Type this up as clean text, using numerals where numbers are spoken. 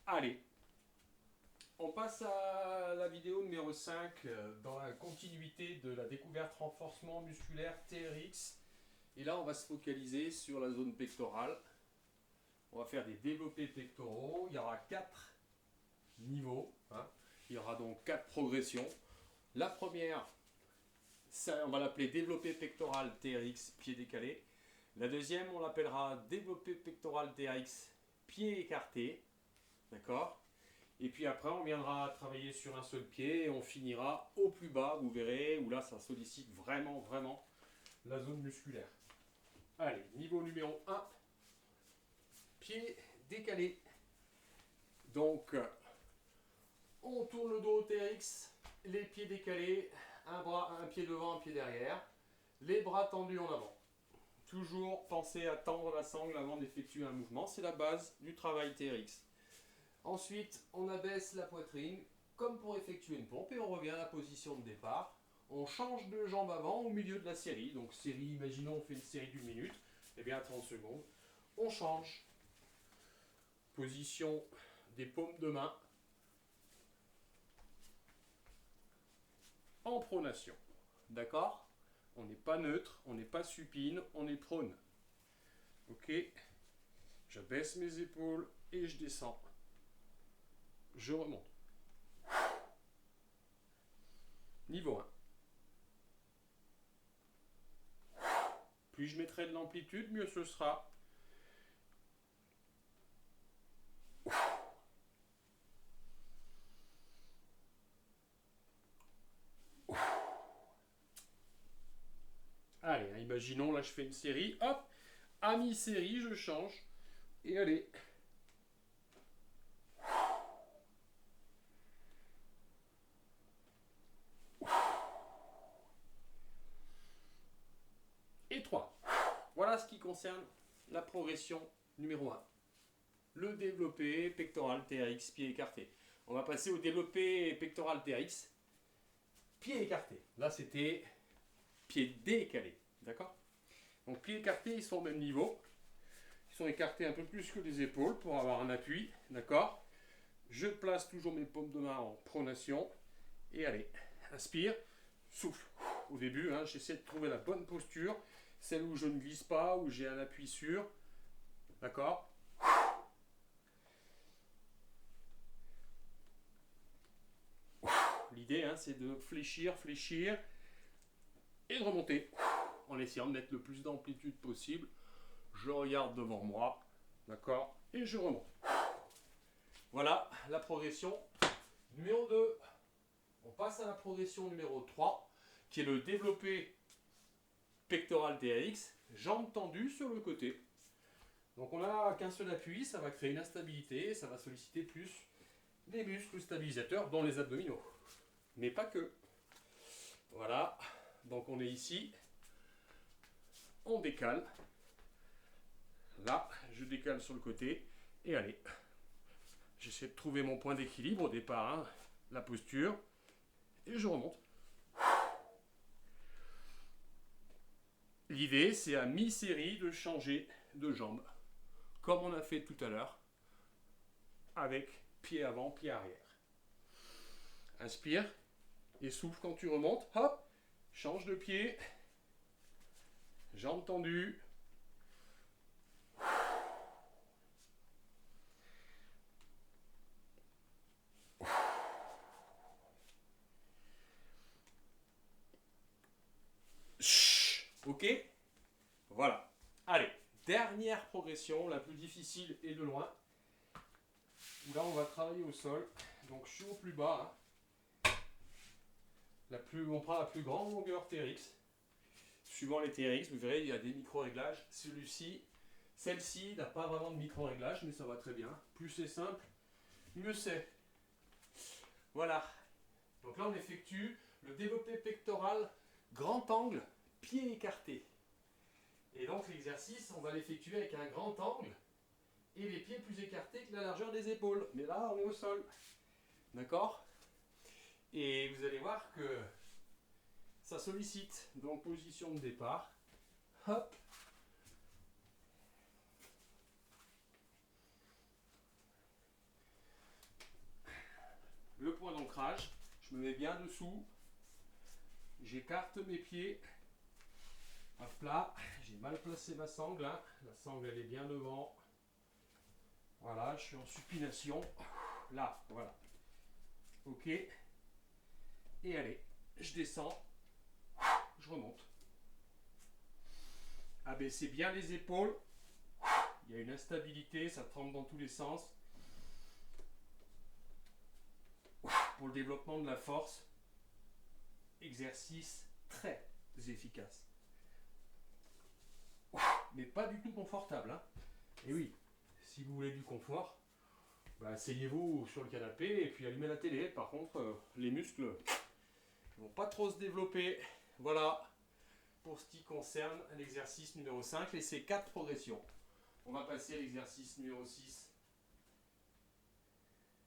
Allez, on passe à la vidéo numéro 5 dans la continuité de la découverte renforcement musculaire TRX. Et là, on va se focaliser sur la zone pectorale. On va faire des développés pectoraux. Il y aura 4 niveaux. Il y aura donc 4 progressions. La première, on va l'appeler développé pectoral TRX pied décalé. La deuxième, on l'appellera développé pectoral TRX pied écarté. D'accord? Et puis après, on viendra travailler sur un seul pied et on finira au plus bas, vous verrez, où là, ça sollicite vraiment la zone musculaire. Allez, niveau numéro 1, pied décalé. Donc, on tourne le dos au TRX, les pieds décalés, un pied devant, un pied derrière, les bras tendus en avant. Toujours penser à tendre la sangle avant d'effectuer un mouvement, c'est la base du travail TRX. Ensuite, on abaisse la poitrine, comme pour effectuer une pompe, et on revient à la position de départ. On change de jambe avant au milieu de la série. Donc série, imaginons on fait une série d'1 minute, et bien à 30 secondes. On change. Position des paumes de main en pronation. D'accord? On n'est pas neutre, on n'est pas supine, on est prone. Ok? J'abaisse mes épaules et je descends. Je remonte. Niveau 1. Plus je mettrai de l'amplitude, mieux ce sera. Allez, imaginons, là je fais une série. Hop, à mi-série, je change. Et allez. Et 3. Voilà ce qui concerne la progression numéro 1. Le développé pectoral TRX, pied écarté. On va passer au développé pectoral TRX, pied écarté. Là, c'était pied décalé. D'accord? Donc, pieds écartés, ils sont au même niveau. Ils sont écartés un peu plus que les épaules pour avoir un appui. D'accord? Je place toujours mes paumes de main en pronation. Et allez, inspire, souffle. Au début, j'essaie de trouver la bonne posture, celle où je ne glisse pas, où j'ai un appui sûr. D'accord? L'idée, c'est de fléchir et de remonter en essayant de mettre le plus d'amplitude possible. Je regarde devant moi, d'accord? Et je remonte. Voilà la progression numéro 2. On passe à la progression numéro 3, qui est le développé pectoral TRX, jambes tendues sur le côté. Donc on n'a qu'un seul appui, ça va créer une instabilité, ça va solliciter plus les muscles stabilisateurs, dont les abdominaux. Mais pas que. Voilà, donc on est ici, on décale. Là, je décale sur le côté, et allez. J'essaie de trouver mon point d'équilibre au départ, la posture, et je remonte. L'idée, c'est à mi-série de changer de jambe, comme on a fait tout à l'heure, avec pied avant, pied arrière. Inspire, et souffle quand tu remontes. Hop, change de pied, jambes tendues. Ok? Voilà. Allez, dernière progression, la plus difficile et de loin. Là, on va travailler au sol. Donc, je suis au plus bas. On prend la plus grande longueur TRX. Suivant les TRX, vous verrez, il y a des micro-réglages. Celle-ci n'a pas vraiment de micro-réglage, mais ça va très bien. Plus c'est simple, mieux c'est. Voilà. Donc là, on effectue le développé pectoral grand angle, pied écarté. Et donc l'exercice, on va l'effectuer avec un grand angle et les pieds plus écartés que la largeur des épaules. Mais là, on est au sol. D'accord? Et vous allez voir que ça sollicite. Donc position de départ. Hop. ancrage. Je me mets bien dessous. J'écarte mes pieds. Hop là, j'ai mal placé ma sangle. Hein. La sangle, elle est bien devant. Voilà, je suis en supination. Là, voilà. Ok. Et allez, je descends. Je remonte. Abaissez bien les épaules. Il y a une instabilité, ça tremble dans tous les sens. Pour le développement de la force, exercice très efficace. Mais pas du tout confortable. Hein. Et oui, si vous voulez du confort, bah, asseyez-vous sur le canapé et puis allumez la télé. Par contre, les muscles ne vont pas trop se développer. Voilà pour ce qui concerne l'exercice numéro 5 et ses 4 progressions. On va passer à l'exercice numéro 6.